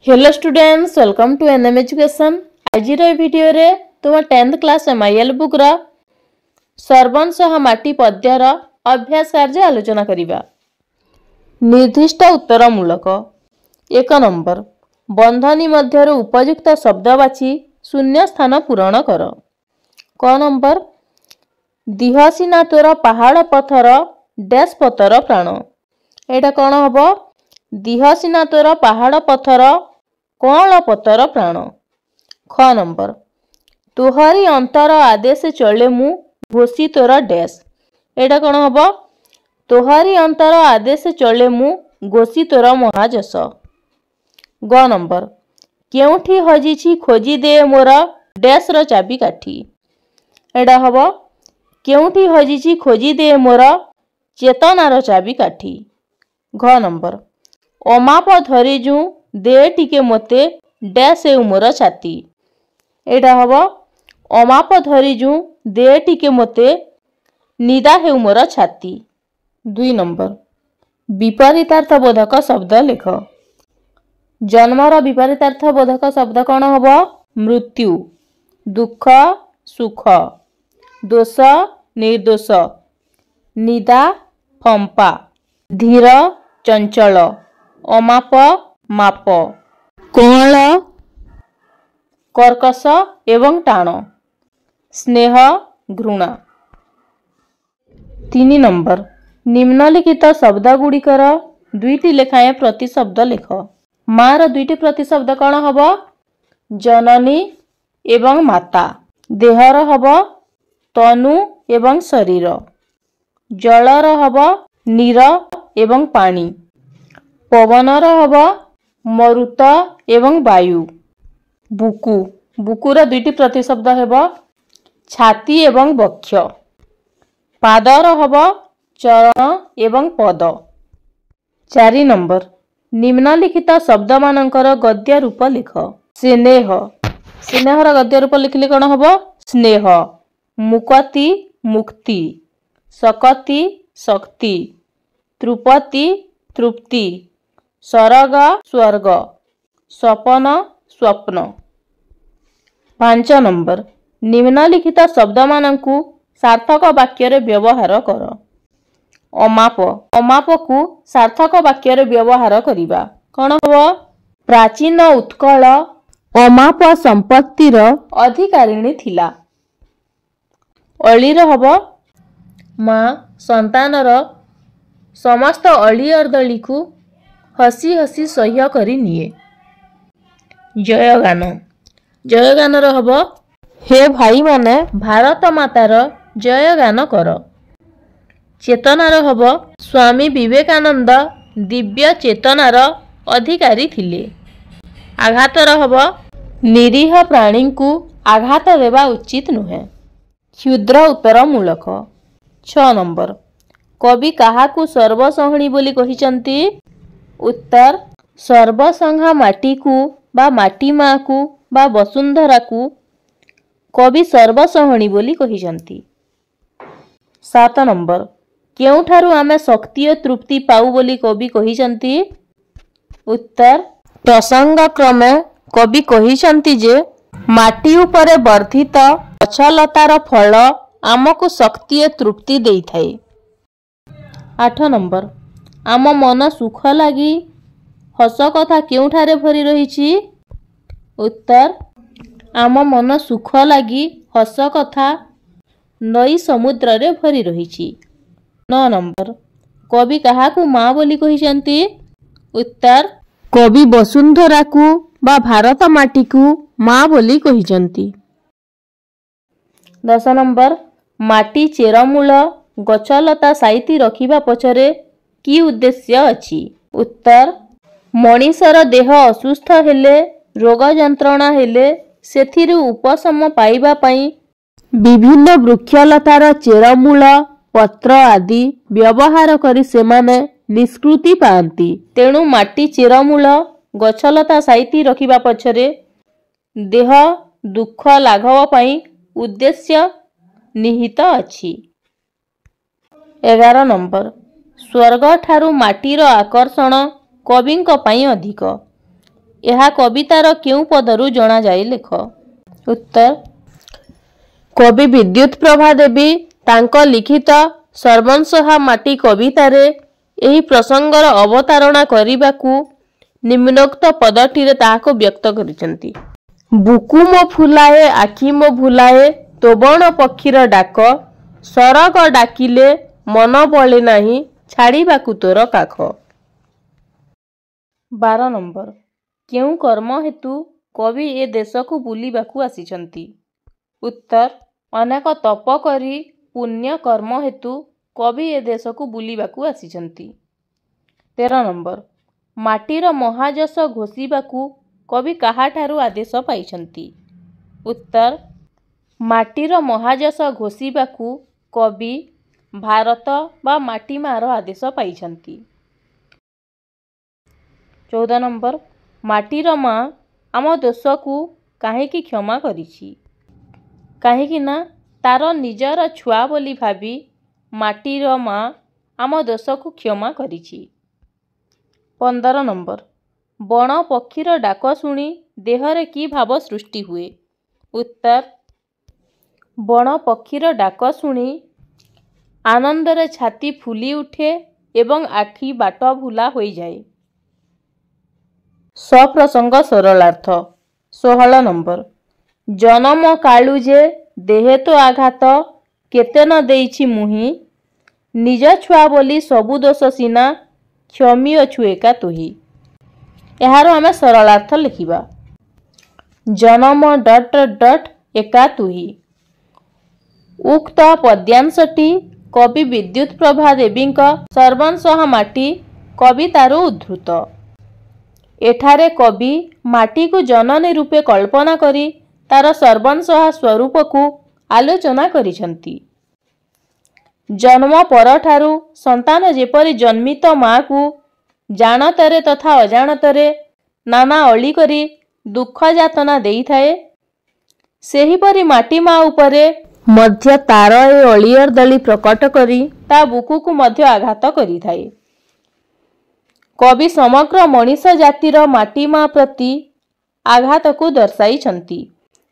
Hello students, welcome to NM education. आज video रे तुम 10th क्लास एमआईएल बुक रा सर्वन सह माटी पद्यर अभ्यास कार्य आलोचना करिबा। निर्दिष्ट उत्तरमूलक 1 नंबर बंधनी मध्य उपयुक्त शब्द बाछि शून्य स्थान पूरण कर। क नंबर दिहसीना तोर पहाड़ पथर डैश पतर प्राण। एटा कौन हम दिहसीना तोर पहाड़ पथर कौन पतर प्राण। ख नंबर तुहरी अंतर आदेश चले मु घोषी तोर डैश। एटा कौन हम तुहरी अंतर आदेश चले मु घोषी तोर महाजस। ग नंबर केउठी हजिछि खोजी दे मोर डैश र चाबी काठी। एटा हम केउठी हजिछि खोजी दे मोर चेतनार चाबी काठी। घ नंबर अमाप धरिजु दे टिके मते डैश ए मोर छाती। एटा हम अमाप धरिजु दे टिके मते निदा हे मोर छाती। 2 नंबर विपरीतार्थबोधक शब्द लिख। जन्मर विपरीतार्थबोधक शब्द कौन हम मृत्यु, दुख, सुख, दोष, निर्दोष, निदा, फंपा, धीर, चंचल, अमाप, माप, कोहल, कर्कश एवं टाण, स्नेह, घृणा। 3 नंबर निम्नलिखित शब्द गुड़िकर 2टी लेखाएं प्रतिशब्द लिख। मार 2टी प्रतिशब्द कौन हम जननी एवं माता। देहर हम तनु एवं शरीर। जलर हम नीर एवं पानी। पवनर हम मरुत एवं वायु। बुकु बुकुर 2टी प्रतिशब्द हेब छाती एवं वक्ष। पादर हम चरण एवं पद। 4 नंबर निम्नलिखित शब्द मानकर गद्य रूप लिख। स्नेह स्नेहर गद्य रूप लिखले कौन हम स्नेह। मुक्ति मुक्ति। सकति शक्ति। तृपति तृप्ति। सरग स्वर्ग। स्वपन स्वप्न। 5 नंबर निम्नलिखित शब्द मानकु सार्थक वाक्य रे व्यवहार कर। अमाप अमाप को सार्थक वाक्य रे व्यवहार करिबा। कौन हम प्राचीन उत्कल अमाप संपत्तिर अधिकारिणी थिला। अलीर हम माँ संतानर समस्त अली अर्दली को हसी हसी सह्य करी निये। जयगान जयगानर हम हे भाई माने भारत मातार जयगान कर। चेतनार हम स्वामी विवेकानंद दिव्य चेतनार अधिकारी थिले। आघातर हम निरीह प्राणी को आघात देवा उचित नुहे। क्षुद्र उत्तरमूलक 6 नंबर कवि काहाकू सर्वसंहणी बोली कहिचंती। उत्तर सर्वसंहा माटी को बा माटी माँ को बा वसुंधरा को कवि सर्वसंहणी बोली कहिचंती। 7 नंबर केउठारु आमे शक्ति और तृप्ति पाऊ बोली कवि कहिचंती। उत्तर प्रसंग क्रमे कवि कहिचंती जे माटी उपरे वर्धित गछलतार फल आमको शक्ति और तृप्ति देई थाए। 8 नंबर आम मन सुख लगी हस कथा केउठारे भरी रही। उत्तर आम मन सुख लगी हस कथा नई समुद्र रे भरी रही। 9 नंबर कवि काहाकू माँ बोली कहिचंती। उत्तर कवि वसुंधरा को बा भारत माटी को माँ बोली कहिचंती। 10 नंबर माटी चेरमूल गछलता साइती रखिबा पछरे की उद्देश्य अछि। उत्तर मनीषर देह असुस्थ हेले रोग जंत्रणा हेले सेथिरु उपशम पाइबा पई विभिन्न वृक्षलतार चेरमूल पत्र आदि व्यवहार करी सेमाने निष्कृति पाती। तेणु माटी चेरमूल गछलता साइती रखिबा पछरे देह दुख लाघव पई उद्देश्य निहित अछि। 11 नंबर स्वर्ग ठारू माटीर आकर्षण कविंक पई अधिक। ଏହା କବିତାର କେଉଁ ପଦରୁ ଜଣାଯାଏ ଲେଖ। ଉତ୍ତର କବି ବିଦ୍ୟୁତ ପ୍ରଭା ଦେବୀ ତାଙ୍କ ଲିଖିତ ସର୍ବଂସହା ମାଟି କବିତାରେ ଏହି ପ୍ରସଙ୍ଗର ଅବତାରଣା କରିବାକୁ ନିମ୍ନୋକ୍ତ ପଦଟିରେ ତାହାକୁ ବ୍ୟକ୍ତ କରିଛନ୍ତି। ବୁକୁ ମୋ ଫୁଲାଏ ଆଖି ମୋ ଭୁଲାଏ ତୋବଣ ପକ୍ଷୀର ଡାକ ସରଗ ଡାକିଲେ ମନ ବଳେ ନାହିଁ ଛାଡ଼ିବାକୁ ତୋର କାଖ। 12 ନମ୍ବର କେଉଁ କର୍ମ ହେତୁ କବି ଏ ଦେଶକୁ ବୁଲିବାକୁ ଆସିଛନ୍ତି? ଉତ୍ତର ଅନେକ ତପ କରି ପୁଣ୍ୟ କର୍ମ ହେତୁ କବି ଏ ଦେଶକୁ ବୁଲିବାକୁ ଆସିଛନ୍ତି। 13 ନମ୍ବର ମାଟିର ମହାଯଶ ଘୋଷିବାକୁ କବି କାହାଠାରୁ ଆଦେଶ ପାଇଛନ୍ତି? ଉତ୍ତର ମାଟିର ମହାଯଶ ଘୋଷିବାକୁ କବି ଭାରତ ବା ମାଟି ମାର ଆଦେଶ ପାଇଛନ୍ତି। 14 ନମ୍ବର ମାଟିର ମା ଆମ ଦୋଷକୁ କାହିଁକି କ୍ଷମା କରିଛି? କାହିଁକି ନା ତାର ନିଜର ଛୁଆ ବୋଲି ଭାବି ମାଟିର ମା ଆମ ଦୋଷକୁ କ୍ଷମା କରିଛି। 15 ନମ୍ବର ବଣ ପକ୍ଷୀର ଡାକ ଶୁଣି ଦେହରେ କି ଭାବ ସୃଷ୍ଟି ହୁଏ? ଉତ୍ତର ବଣ ପକ୍ଷୀର ଡାକ ଶୁଣି ଆନନ୍ଦରେ ଛାତି ଫୁଲି ଉଠେ ଏବଂ ଆଖି ବାଟ ଭୁଲା ହୋଇଯାଏ। ସପ୍ରସଙ୍ଗ ସରଳାର୍ଥ। 16 ନମ୍ବର ଜନମ କାଳୁ ଯେ ଦେହେ ତ ଆଘାତ କେତେ ନ ଦେଇଛି ମୁହିଁ ନିଜ ଛୁଆ ବୋଲି ସବୁ ଦୋଷ ସିନା କ୍ଷମି ଅଛୁ ଏକା ତୁହି। ଏହାର ଆମେ ସରଳାର୍ଥ ଲେଖିବା। ଜନମ ... ଏକା ତୁହି। ଉକ୍ତ ପଦ୍ୟାଂଶଟି କବି ବିଦ୍ୟୁତ ପ୍ରଭା ଦେବୀଙ୍କ ସର୍ବଂସହା ମାଟି କବିତାରୁ ଉଦ୍ଧୃତ। ଏଠାରେ କବି ମାଟିକୁ ଜନନୀ ରୂପେ କଳ୍ପନା କରି ତାର ସର୍ବଂସହା ସ୍ୱରୂପକୁ ଆଲୋଚନା କରିଛନ୍ତି। ଜନ୍ମ ପରଠାରୁ ସନ୍ତାନ ଯେପରି ଜନ୍ମିତ ମାକୁ ଜାଣତରେ ତଥା ଅଜାଣତରେ ନାନା ଅଳି କରି ଦୁଃଖ ଯାତନା ଦେଇଥାଏ ସେହିପରି ମାଟି ମା ଉପରେ ମଧ୍ୟ ତାର ଏ ଅଳିଅର ଦଳି ପ୍ରକଟ କରି ତା ବୁକୁକୁ ମଧ୍ୟ ଆଘାତ କରିଥାଏ। କବି ସମଗ୍ର ମଣିଷ ଜାତିର ମାଟି ମା ପ୍ରତି ଆଘାତକୁ ଦର୍ଶାଇଛନ୍ତି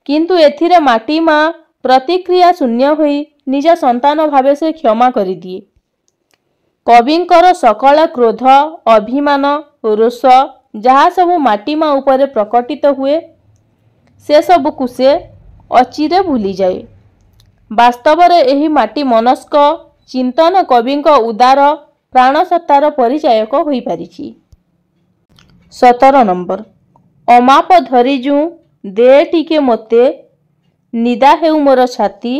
କିନ୍ତୁ ଏଥିରେ ମାଟି ମା ପ୍ରତିକ୍ରିୟା ଶୂନ୍ୟ ହୋଇ ନିଜ ସନ୍ତାନ ଭାବେ ସେ କ୍ଷମା କରିଦିଏ। କବିଙ୍କର ସକଳ କ୍ରୋଧ ଅଭିମାନ ରୋଷ ଯାହା ସବୁ ମାଟି ମା ଉପରେ ପ୍ରକଟିତ ହୁଏ ସେସବୁକୁ ସେ ଅଚିରେ ଭୁଲିଯାଏ। ବାସ୍ତବରେ ଏହି ମାଟି ମନସ୍କ ଚିନ୍ତନ କବିଙ୍କ ଉଦାର ପ୍ରାଣସତ୍ତାର ପରିଚାୟକ ହୋଇପାରିଛି। 17 ନମ୍ବର ଅମାପ ଧରିଜୁ ଦେ ଟିକେ ମୋତେ ନିଦା ହେଉ ମୋର ଛାତି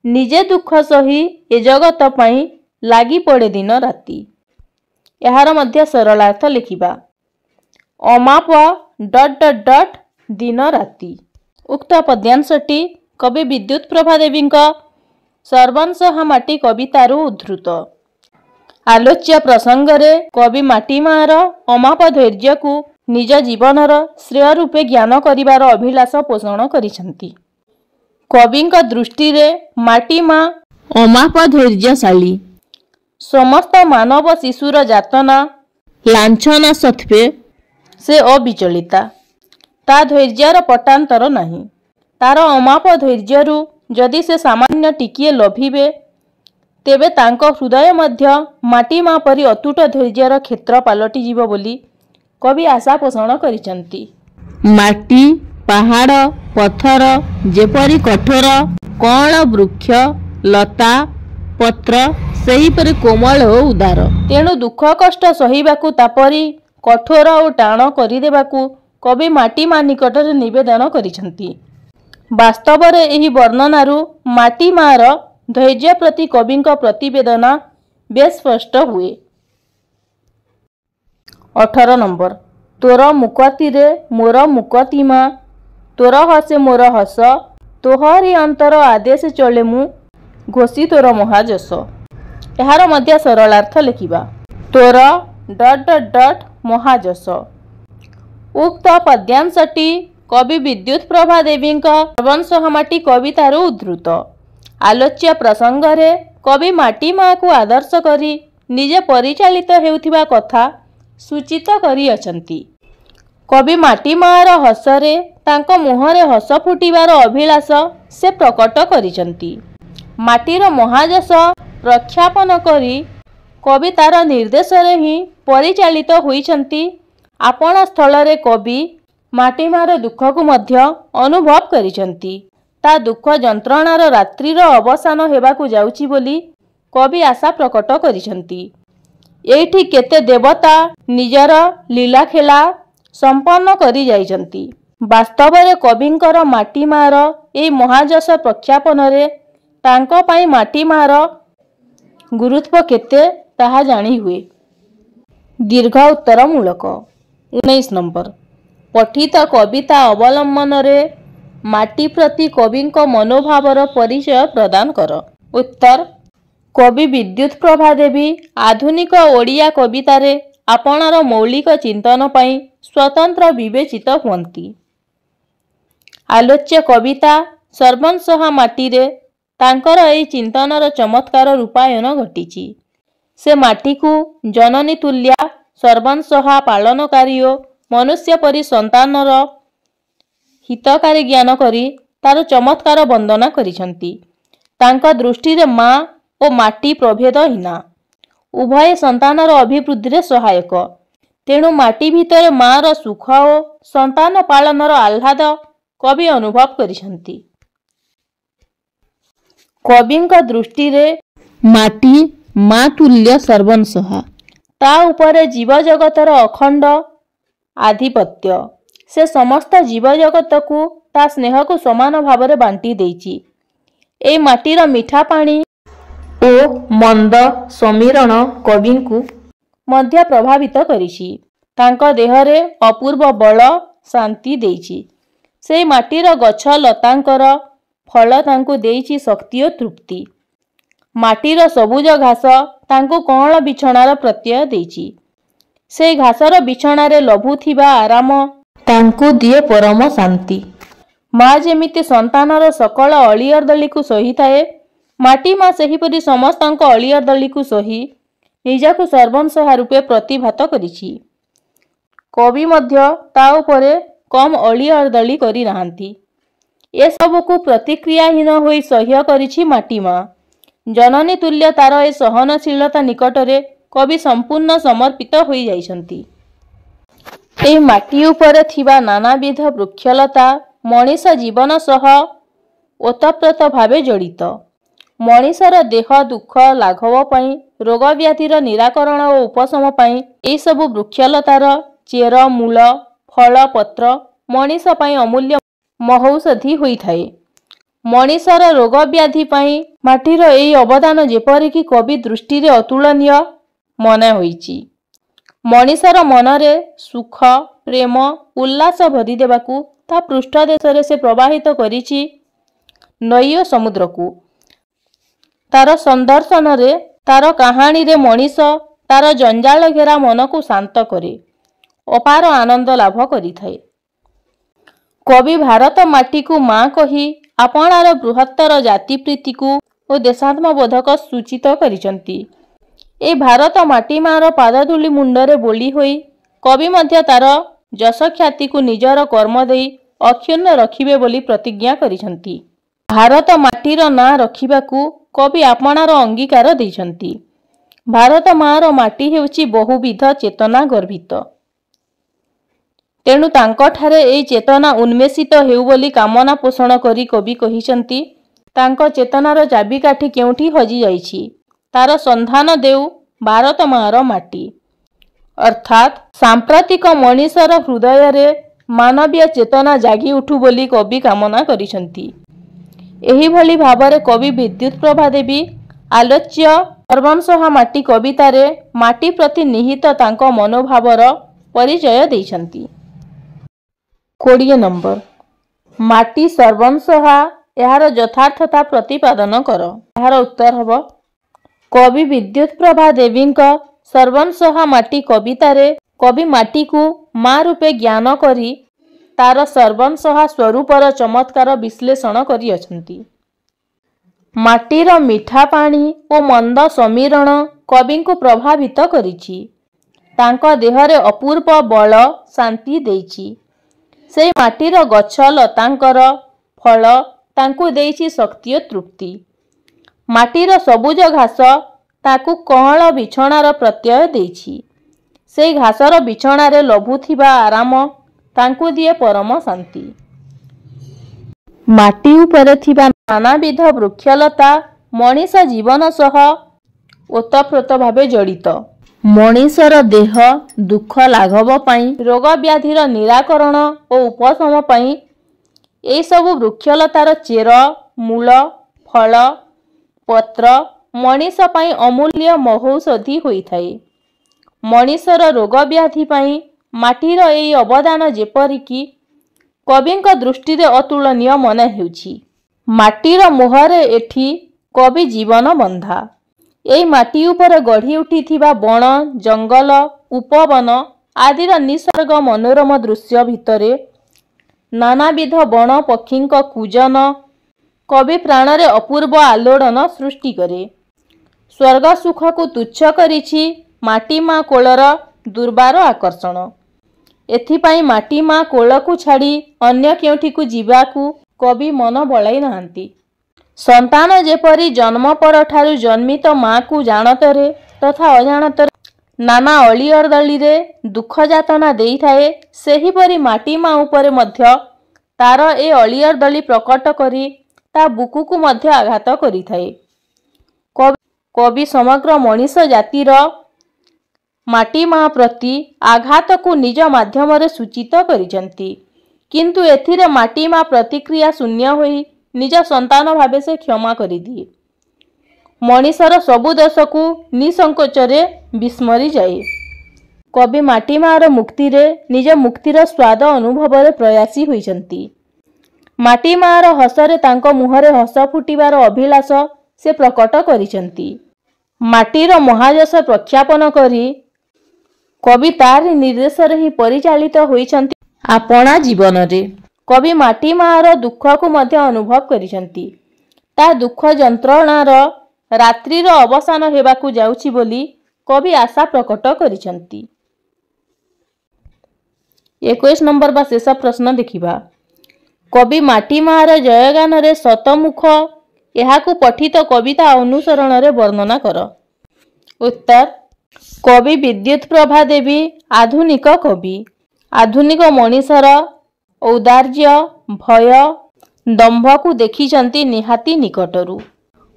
ନିଜେ ଦୁଃଖ ସହି ଏ ଜଗତ ପାଇଁ ଲାଗି ପଡ଼େ ଦିନ ରାତି। ଏହାର ମଧ୍ୟ ସରଳାର୍ଥ ଲେଖିବା। ଅମାପ ... ଦିନ ରାତି। ଉକ୍ତ ପଦ୍ୟାଂଶଟି କବି ବିଦ୍ୟୁତ ପ୍ରଭା ଦେବୀଙ୍କ ସର୍ବଂସହା ମାଟି କବିତାରୁ ଉଦ୍ଧୃତ। ଆଲୋଚ୍ୟ ପ୍ରସଙ୍ଗରେ କବି ମାଟି ମାର ଅମାପ ଧୈର୍ଯ୍ୟକୁ ନିଜ ଜୀବନର ଶ୍ରେୟ ରୂପେ ଜ୍ଞାନ କରିବାର ଅଭିଳାଷ ପୋଷଣ କରିଛନ୍ତି। କବିଙ୍କ ଦୃଷ୍ଟିରେ ମାଟି ମା ଅମାପ ଧୈର୍ଯ୍ୟଶାଳୀ। ସମସ୍ତ ମାନବ ଶିଶୁର ଯାତନା ଲାଞ୍ଛନା ସତ୍ତ୍ୱେ ସେ ଅବିଚଳିତା। ତା ଧୈର୍ଯ୍ୟର ପଟାନ୍ତର ନାହିଁ। ତାର ଅମାପ ଧୈର୍ଯ୍ୟରୁ ଯଦି ସେ ସାମାନ୍ୟ ଟିକିଏ ଲୋଭିବେ ତେବେ ତାଙ୍କ ହୃଦୟ ମଧ୍ୟ ମାଟି ମା ପରି ଅତୁଟ ଧୈର୍ଯ୍ୟର କ୍ଷେତ୍ର ପାଲଟିଯିବ ବୋଲି କବି ଆଶା ପୋଷଣ କରିଛନ୍ତି। ମାଟି ପାହାଡ଼ ପଥର ଯେପରି କଠୋର କଅଁଳ ବୃକ୍ଷ ଲତା ପତ୍ର ସେହିପରି କୋମଳ ଓ ଉଦାର। ତେଣୁ ଦୁଃଖ କଷ୍ଟ ସହିବାକୁ ତାପରି କଠୋର ଓ ଟାଣ କରିଦେବାକୁ କବି ମାଟି ମା ନିକଟରେ ନିବେଦନ କରିଛନ୍ତି। ବାସ୍ତବରେ ଏହି ବର୍ଣ୍ଣନାରୁ ମାଟି ମାର ଧୈର୍ଯ୍ୟ ପ୍ରତି କବିଙ୍କ ପ୍ରତିବେଦନା ବେଶ୍ ସ୍ପଷ୍ଟ ହୁଏ। 18 ନମ୍ବର ତୋର ମୁକତିରେ ମୋର ମୁକତି ମା ତୋର ହସେ ମୋର ହସ ତୋହରି ଅନ୍ତର ଆଦେଶ ଚଳେ ମୁଁ ଘୋଷି ତୋର ମହାଯଶ। ଏହାର ମଧ୍ୟ ସରଳାର୍ଥ ଲେଖିବା। ତୋର ... ମହାଯଶ। ଉକ୍ତ ପଦ୍ୟାଂଶଟି କବି ବିଦ୍ୟୁତ ପ୍ରଭା ଦେବୀଙ୍କ ସର୍ବଂସହା ମାଟି କବିତାରୁ ଉଦ୍ଧୃତ। ଆଲୋଚ୍ୟ ପ୍ରସଙ୍ଗରେ କବି ମାଟି ମାକୁ ଆଦର୍ଶ କରି ନିଜେ ପରିଚାଳିତ ହେଉଥିବା କଥା ସୂଚିତ କରିଅଛନ୍ତି। କବି ମାଟି ମାଆର ହସରେ ତାଙ୍କ ମୁହଁରେ ହସ ଫୁଟିବାର ଅଭିଳାଷ ସେ ପ୍ରକଟ କରିଛନ୍ତି। ମାଟିର ମହାଯଶ ପ୍ରଖ୍ୟାପନ କରି କବି ତାର ନିର୍ଦ୍ଦେଶରେ ହିଁ ପରିଚାଳିତ ହୋଇଛନ୍ତି। ଆପଣା ସ୍ଥଳରେ କବି ମାଟି ମାଆର ଦୁଃଖକୁ ମଧ୍ୟ ଅନୁଭବ କରିଛନ୍ତି। ତା ଦୁଃଖ ଯନ୍ତ୍ରଣାର ରାତ୍ରିର ଅବସାନ ହେବାକୁ ଯାଉଛି ବୋଲି କବି ଆଶା ପ୍ରକଟ କରିଛନ୍ତି। ଏଇଠି କେତେ ଦେବତା ନିଜର ଲୀଳାଖେଳା ସମ୍ପନ୍ନ କରି ଯାଇଛନ୍ତି। ବାସ୍ତବରେ କବିଙ୍କର ମାଟି ମାଆର ଏହି ମହାଯଶ ପ୍ରଖ୍ୟାପନରେ ତାଙ୍କ ପାଇଁ ମାଟି ମାଆର ଗୁରୁତ୍ୱ କେତେ ତାହା ଜାଣିହୁଏ। ଦୀର୍ଘ ଉତ୍ତରମୂଳକ 19 ନମ୍ବର। ପଠିତ କବିତା ଅବଲମ୍ବନରେ ମାଟି ପ୍ରତି କବିଙ୍କ ମନୋଭାବର ପରିଚୟ ପ୍ରଦାନ କର। ଉତ୍ତର। କବି ବିଦ୍ୟୁତ୍ ପ୍ରଭା ଦେବୀ ଆଧୁନିକ ଓଡ଼ିଆ କବିତାରେ ଆପଣାର ମୌଳିକ ଚିନ୍ତନ ପାଇଁ ସ୍ୱତନ୍ତ୍ର ବିବେଚିତ ହୁଅନ୍ତି। ଆଲୋଚ୍ୟ କବିତା ସର୍ବଂସହା ମାଟିରେ ତାଙ୍କର ଏହି ଚିନ୍ତନର ଚମତ୍କାର ରୂପାୟନ ଘଟିଛି। ସେ ମାଟିକୁ ଜନନୀ ତୁଲ୍ୟା ସର୍ବଂସହା ପାଳନକାରୀ ଓ ମନୁଷ୍ୟ ପରି ସନ୍ତାନର ହିତକାରୀ ଜ୍ଞାନ କରି ତାର ଚମତ୍କାର ବନ୍ଦନା କରିଛନ୍ତି। ତାଙ୍କ ଦୃଷ୍ଟିରେ ମା ଓ ମାଟି ପ୍ରଭେଦହୀନା, ଉଭୟ ସନ୍ତାନର ଅଭିବୃଦ୍ଧିରେ ସହାୟକ। ତେଣୁ ମାଟି ଭିତରେ ମାଆର ସୁଖ ଓ ସନ୍ତାନ ପାଳନର ଆହ୍ଲାଦ କବି ଅନୁଭବ କରିଛନ୍ତି। କବିଙ୍କ ଦୃଷ୍ଟିରେ ମାଟି ମା ତୁଲ୍ୟ ସର୍ବଂସହା। ତା ଉପରେ ଜୀବଜଗତର ଅଖଣ୍ଡ ଆଧିପତ୍ୟ। ସେ ସମସ୍ତ ଜୀବଜଗତକୁ ତା ସ୍ନେହକୁ ସମାନ ଭାବରେ ବାଣ୍ଟି ଦେଇଛି। ଏହି ମାଟିର ମିଠା ପାଣି ଓ ମନ୍ଦ ସମୀରଣ କବିଙ୍କୁ ମଧ୍ୟ ପ୍ରଭାବିତ କରିଛି। ତାଙ୍କ ଦେହରେ ଅପୂର୍ବ ବଳ ଶାନ୍ତି ଦେଇଛି। ସେହି ମାଟିର ଗଛ ଲତାଙ୍କର ଫଳ ତାଙ୍କୁ ଦେଇଛି ଶକ୍ତି ଓ ତୃପ୍ତି। ମାଟିର ସବୁଜ ଘାସ ତାଙ୍କୁ କଅଁଳ ବିଛଣାର ପ୍ରତ୍ୟୟ ଦେଇଛି। ସେହି ଘାସର ବିଛଣାରେ ଲଭୁଥିବା ଆରାମ ତାଙ୍କୁ ଦିଏ ପରମ ଶାନ୍ତି। ମା ଯେମିତି ସନ୍ତାନର ସକଳ ଅଳିଅର୍ଦଳିକୁ ସହିଥାଏ, ମାଟି ମା ସେହିପରି ସମସ୍ତଙ୍କ ଅଳିଅର୍ଦଳିକୁ ସହି ନିଜକୁ ସର୍ବଂସହା ରୂପେ ପ୍ରତିଭାତ କରିଛି। କବି ମଧ୍ୟ ତା ଉପରେ କମ୍ ଅଳିଅର୍ଦଳି କରିନାହାନ୍ତି। ଏସବୁକୁ ପ୍ରତିକ୍ରିୟାହୀନ ହୋଇ ସହ୍ୟ କରିଛି ମାଟି ମା। ଜନନୀ ତୁଲ୍ୟ ତାର ଏ ସହନଶୀଳତା ନିକଟରେ କବି ସମ୍ପୂର୍ଣ୍ଣ ସମର୍ପିତ ହୋଇଯାଇଛନ୍ତି। ଏହି ମାଟି ଉପରେ ଥିବା ନାନାବିଧ ବୃକ୍ଷଲତା ମଣିଷ ଜୀବନ ସହ ଓତପ୍ରୋତ ଭାବେ ଜଡ଼ିତ। ମଣିଷର ଦେହ ଦୁଃଖ ଲାଘବ ପାଇଁ, ରୋଗ ବ୍ୟାଧିର ନିରାକରଣ ଓ ଉପଶମ ପାଇଁ ଏହିସବୁ ବୃକ୍ଷଲତାର ଚେର ମୂଳ ଫଳ ପତ୍ର ମଣିଷ ପାଇଁ ଅମୂଲ୍ୟ ମହୌଷଧି ହୋଇଥାଏ। ମଣିଷର ରୋଗ ବ୍ୟାଧି ପାଇଁ ମାଟିର ଏହି ଅବଦାନ ଯେପରିକି କବି ଦୃଷ୍ଟିରେ ଅତୁଳନୀୟ ମନେ ହୋଇଛି। ମଣିଷର ମନରେ ସୁଖ ପ୍ରେମ ଉଲ୍ଲାସ ଭରିଦେବାକୁ ତା ପୃଷ୍ଠଦେଶରେ ସେ ପ୍ରବାହିତ କରିଛି ନଈ ଓ ସମୁଦ୍ରକୁ। ତାର ସନ୍ଦର୍ଶନରେ ତାର କାହାଣୀରେ ମଣିଷ ତାର ଜଞ୍ଜାଳ ଘେରା ମନକୁ ଶାନ୍ତ କରେ, ଅପାର ଆନନ୍ଦ ଲାଭ କରିଥାଏ। କବି ଭାରତ ମାଟିକୁ ମା କହି ଆପଣାର ବୃହତ୍ତର ଜାତିପ୍ରୀତିକୁ ଓ ଦେଶାତ୍ମବୋଧକ ସୂଚିତ କରିଛନ୍ତି। ଏହି ଭାରତ ମାଟି ମାର ପାଦଧୂଳି ମୁଣ୍ଡରେ ବୋଳି ହୋଇ କବି ମଧ୍ୟ ତାର ଯଶଖ୍ୟାତିକୁ ନିଜର କର୍ମ ଦେଇ ଅକ୍ଷୁଣ୍ଣ ରଖିବେ ବୋଲି ପ୍ରତିଜ୍ଞା କରିଛନ୍ତି। ଭାରତ ମାଟିର ନାଁ ରଖିବାକୁ କବି ଆପଣାର ଅଙ୍ଗୀକାର ଦେଇଛନ୍ତି। ଭାରତ ମାର ମାଟି ହେଉଛି ବହୁବିଧ ଚେତନା ଗର୍ଭିତ। ତେଣୁ ତାଙ୍କଠାରେ ଏହି ଚେତନା ଉନ୍ମେଷିତ ହେଉ ବୋଲି କାମନା ପୋଷଣ କରି କବି କହିଛନ୍ତି, ତାଙ୍କ ଚେତନାର ଚାବିକାଠି କେଉଁଠି ହଜିଯାଇଛି, ତାର ସନ୍ଧାନ ଦେଉ ଭାରତ ମାର ମାଟି। ଅର୍ଥାତ୍ ସାମ୍ପ୍ରତିକ ମଣିଷର ହୃଦୟରେ ମାନବୀୟ ଚେତନା ଜାଗି ଉଠୁ ବୋଲି କବି କାମନା କରିଛନ୍ତି। ଏହିଭଳି ଭାବରେ କବି ବିଦ୍ୟୁତ୍ ପ୍ରଭା ଦେବୀ ଆଲୋଚ୍ୟ ସର୍ବଂସହା ମାଟି କବିତାରେ ମାଟି ପ୍ରତି ନିହିତ ତାଙ୍କ ମନୋଭାବର ପରିଚୟ ଦେଇଛନ୍ତି। 20 ନମ୍ବର। ମାଟି ସର୍ବଂସହା ଏହାର ଯଥାର୍ଥତା ପ୍ରତିପାଦନ କର। ଏହାର ଉତ୍ତର ହେବ କବି ବିଦ୍ୟୁତ୍ ପ୍ରଭା ଦେବୀଙ୍କ ସର୍ବଂସହା ମାଟି କବିତାରେ କବି ମାଟିକୁ ମା ରୂପେ ଜ୍ଞାନ କରି ତାର ସର୍ବଂସହା ସ୍ୱରୂପର ଚମତ୍କାର ବିଶ୍ଳେଷଣ କରିଅଛନ୍ତି। ମାଟିର ମିଠା ପାଣି ଓ ମନ୍ଦ ସମୀରଣ କବିଙ୍କୁ ପ୍ରଭାବିତ କରିଛି। ତାଙ୍କ ଦେହରେ ଅପୂର୍ବ ବଳ ଶାନ୍ତି ଦେଇଛି। ସେଇ ମାଟିର ଗଛ ଲତାଙ୍କର ଫଳ ତାଙ୍କୁ ଦେଇଛି ଶକ୍ତି ଓ ତୃପ୍ତି। ମାଟିର ସବୁଜ ଘାସ ତାକୁ କଅଁଳ ବିଛଣାର ପ୍ରତ୍ୟୟ ଦେଇଛି। ସେଇ ଘାସର ବିଛଣାରେ ଲଭୁଥିବା ଆରାମ ତାଙ୍କୁ ଦିଏ ପରମ ଶାନ୍ତି। ମାଟି ଉପରେ ଥିବା ନାନାବିଧ ବୃକ୍ଷଲତା ମଣିଷ ଜୀବନ ସହ ଓତପ୍ରୋତ ଭାବେ ଜଡ଼ିତ। ମଣିଷର ଦେହ ଦୁଃଖ ଲାଘବ ପାଇଁ, ରୋଗ ବ୍ୟାଧିର ନିରାକରଣ ଓ ଉପଶମ ପାଇଁ ଏହିସବୁ ବୃକ୍ଷଲତାର ଚେର, ମୂଳ, ଫଳ, ପତ୍ର ମଣିଷ ପାଇଁ ଅମୂଲ୍ୟ ମହୌଷଧି ହୋଇଥାଏ। ମଣିଷର ରୋଗ ବ୍ୟାଧି ପାଇଁ ମାଟିର ଏହି ଅବଦାନ ଯେପରିକି କବିଙ୍କ ଦୃଷ୍ଟିରେ ଅତୁଳନୀୟ ମନେ ହେଉଛି। ମାଟିର ମୋହରେ ଏଠି କବି ଜୀବନ ବନ୍ଧା। ଏହି ମାଟି ଉପରେ ଗଢ଼ି ଉଠିଥିବା ବଣ, ଜଙ୍ଗଲ, ଉପବନ ଆଦିର ନିସର୍ଗ ମନୋରମ ଦୃଶ୍ୟ ଭିତରେ ନାନାବିଧ ବଣ ପକ୍ଷୀଙ୍କ କୂଜନ କବି ପ୍ରାଣରେ ଅପୂର୍ବ ଆଲୋଡ଼ନ ସୃଷ୍ଟି କରେ। ସ୍ୱର୍ଗ ସୁଖକୁ ତୁଚ୍ଛ କରିଛି ମାଟି ମା କୋଳର ଦୁର୍ବାର ଆକର୍ଷଣ। ଏଥିପାଇଁ ମାଟି ମା କୋଳକୁ ଛାଡ଼ି ଅନ୍ୟ କେଉଁଠିକୁ ଯିବାକୁ କବି ମନ ବଳାଇ ନାହାନ୍ତି। ସନ୍ତାନ ଯେପରି ଜନ୍ମ ପରଠାରୁ ଜନ୍ମିତ ମାକୁ ଜାଣତରେ ତଥା ଅଜାଣତରେ ନାନା ଅଳିଅର୍ଦଳିରେ ଦୁଃଖ ଯାତନା ଦେଇଥାଏ, ସେହିପରି ମାଟି ମା ଉପରେ ମଧ୍ୟ ତାର ଏ ଅଳିଅର୍ଦଳି ପ୍ରକଟ କରି ତା ବୁକୁକୁ ମଧ୍ୟ ଆଘାତ କରିଥାଏ। କବି ସମଗ୍ର ମଣିଷ ଜାତିର ମାଟି ମା ପ୍ରତି ଆଘାତକୁ ନିଜ ମାଧ୍ୟମରେ ସୂଚିତ କରିଛନ୍ତି। କିନ୍ତୁ ଏଥିରେ ମାଟି ମା ପ୍ରତିକ୍ରିୟା ଶୂନ୍ୟ ହୋଇ ନିଜ ସନ୍ତାନ ଭାବେ ସେ କ୍ଷମା କରିଦିଏ। ମଣିଷର ସବୁ ଦୋଷକୁ ନିସଂକୋଚରେ ବିସ୍ମରି ଯାଏ। କବି ମାଟି ମାର ମୁକ୍ତିରେ ନିଜ ମୁକ୍ତିର ସ୍ୱାଦ ଅନୁଭବରେ ପ୍ରୟାସୀ ହୋଇଛନ୍ତି। ମାଟି ମାର ହସରେ ତାଙ୍କ ମୁହଁରେ ହସ ଫୁଟିବାର ଅଭିଳାଷ ସେ ପ୍ରକଟ କରିଛନ୍ତି। ମାଟିର ମହାଯଶ ପ୍ରଖ୍ୟାପନ କରି କବି ତାରି ନିର୍ଦ୍ଦେଶରେ ହିଁ ପରିଚାଳିତ ହୋଇଛନ୍ତି ଆପଣା ଜୀବନରେ। କବି ମାଟି ମାର ଦୁଃଖକୁ ମଧ୍ୟ ଅନୁଭବ କରିଛନ୍ତି। ତା ଦୁଃଖ ଯନ୍ତ୍ରଣାର ରାତ୍ରିର ଅବସାନ ହେବାକୁ ଯାଉଛି ବୋଲି କବି ଆଶା ପ୍ରକଟ କରିଛନ୍ତି। 21 ନମ୍ବର ବା ଶେଷ ପ୍ରଶ୍ନ ଦେଖିବା। କବି ମାଟି ମାର ଜୟଗାନରେ ଶତମୁଖ ଏହାକୁ ପଠିତ କବିତା ଅନୁସରଣରେ ବର୍ଣ୍ଣନା କର। ଉତ୍ତର, କବି ବିଦ୍ୟୁତ୍ ପ୍ରଭା ଦେବୀ ଆଧୁନିକ କବି। ଆଧୁନିକ ମଣିଷର ଔଦାର୍ଯ୍ୟ, ଭୟ, ଦମ୍ଭକୁ ଦେଖିଛନ୍ତି ନିହାତି ନିକଟରୁ।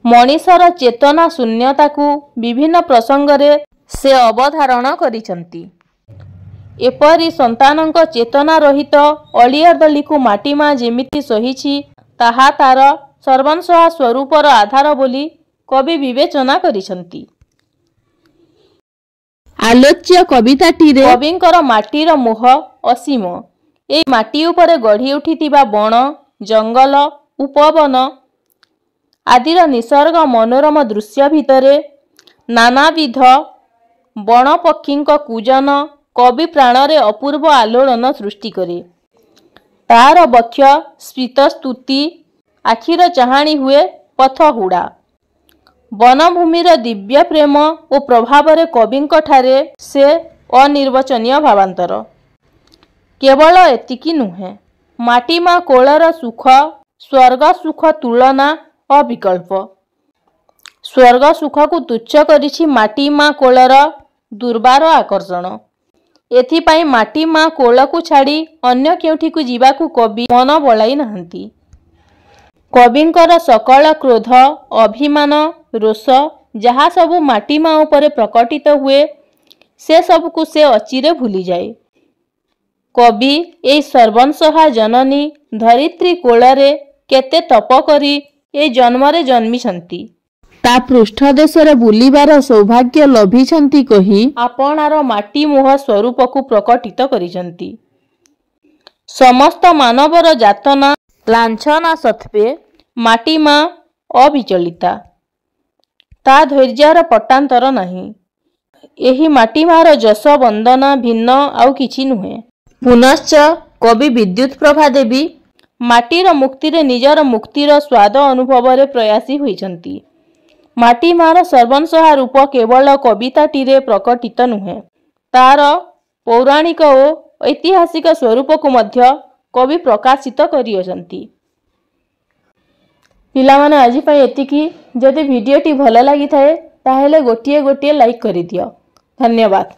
ମଣିଷର ଚେତନା ଶୂନ୍ୟତାକୁ ବିଭିନ୍ନ ପ୍ରସଙ୍ଗରେ ସେ ଅବଧାରଣ କରିଛନ୍ତି। ଏପରି ସନ୍ତାନଙ୍କ ଚେତନା ରହିତ ଅଳିଅର୍ଦଳିକୁ ମାଟି ମା ଯେମିତି ସହିଛି, ତାହା ତାର ସର୍ବଂସହା ସ୍ୱରୂପର ଆଧାର ବୋଲି କବି ବିବେଚନା କରିଛନ୍ତି। ଆଲୋଚ୍ୟ କବିତାଟିରେ କବିଙ୍କର ମାଟିର ମୋହ ଅସୀମ। ଏହି ମାଟି ଉପରେ ଗଢ଼ି ଉଠିଥିବା ବଣ, ଜଙ୍ଗଲ, ଉପବନ ଆଦିର ନିସର୍ଗ ମନୋରମ ଦୃଶ୍ୟ ଭିତରେ ନାନାବିଧ ବଣ ପକ୍ଷୀଙ୍କ କୂଜନ କବି ପ୍ରାଣରେ ଅପୂର୍ବ ଆଲୋଡ଼ନ ସୃଷ୍ଟି କରେ। ତାହାର ବକ୍ଷ ସ୍ଫୀତସ୍ତୁତି ଆଖିର ଚାହାଣି ହୁଏ ପଥହୁଡ଼ା। ବନଭୂମିର ଦିବ୍ୟ ପ୍ରେମ ଓ ପ୍ରଭାବରେ କବିଙ୍କଠାରେ ସେ ଅନିର୍ବଚନୀୟ ଭାବାନ୍ତର। କେବଳ ଏତିକି ନୁହେଁ, ମାଟି ମା କୋଳର ସୁଖ ସ୍ୱର୍ଗ ସୁଖ ତୁଳନା ଅବିକଳ୍ପ। ସ୍ୱର୍ଗ ସୁଖକୁ ତୁଚ୍ଛ କରିଛି ମାଟି ମା କୋଳର ଦୁର୍ବାର ଆକର୍ଷଣ। ଏଥିପାଇଁ ମାଟି ମା କୋଳକୁ ଛାଡ଼ି ଅନ୍ୟ କେଉଁଠିକୁ ଯିବାକୁ କବି ମନ ବଳାଇ ନାହାନ୍ତି। କବିଙ୍କର ସକଳ କ୍ରୋଧ, ଅଭିମାନ, ରୋଷ ଯାହା ସବୁ ମାଟି ମା ଉପରେ ପ୍ରକଟିତ ହୁଏ, ସେ ସବୁକୁ ସେ ଅଚିରେ ଭୁଲିଯାଏ। କବି ଏହି ସର୍ବଂସହା ଜନନୀ ଧରିତ୍ରୀ କୋଳରେ କେତେ ତପ କରି ଏ ଜନ୍ମରେ ଜନ୍ମିଛନ୍ତି, ତା ପୃଷ୍ଠଦେଶରେ ବୁଲିବାର ସୌଭାଗ୍ୟ ଲଭିଛନ୍ତି କହି ଆପଣାର ମାଟି ମୋହ ସ୍ୱରୂପକୁ ପ୍ରକଟିତ କରିଛନ୍ତି। ସମସ୍ତ ମାନବର ଯାତନା ଲାଞ୍ଛନା ସତ୍ତ୍ୱେ ମାଟି ମା ଅବିଚଳିତା। ତା ଧୈର୍ଯ୍ୟର ପଟ୍ଟାନ୍ତର ନାହିଁ। ଏହି ମାଟି ମାର ଯଶ ବନ୍ଦନା ଭିନ୍ନ ଆଉ କିଛି ନୁହେଁ। ପୁନଶ୍ଚ କବି ବିଦ୍ୟୁତ୍ ପ୍ରଭା ଦେବୀ ମାଟିର ମୁକ୍ତିରେ ନିଜର ମୁକ୍ତିର ସ୍ୱାଦ ଅନୁଭବରେ ପ୍ରୟାସୀ ହୋଇଛନ୍ତି। ମାଟି ମାର ସର୍ବଂସହା ରୂପ କେବଳ କବିତାଟିରେ ପ୍ରକଟିତ ନୁହେଁ, तार पौराणिक और ऐतिहासिक स्वरूप को मध्य कवि प्रकाशित करियसंती। पिलामाने आज पई एतिकी। जदि वीडियोटी भल लगी थाए ताहेले गोटिए गोटिए लाइक करि दियो। धन्यवाद।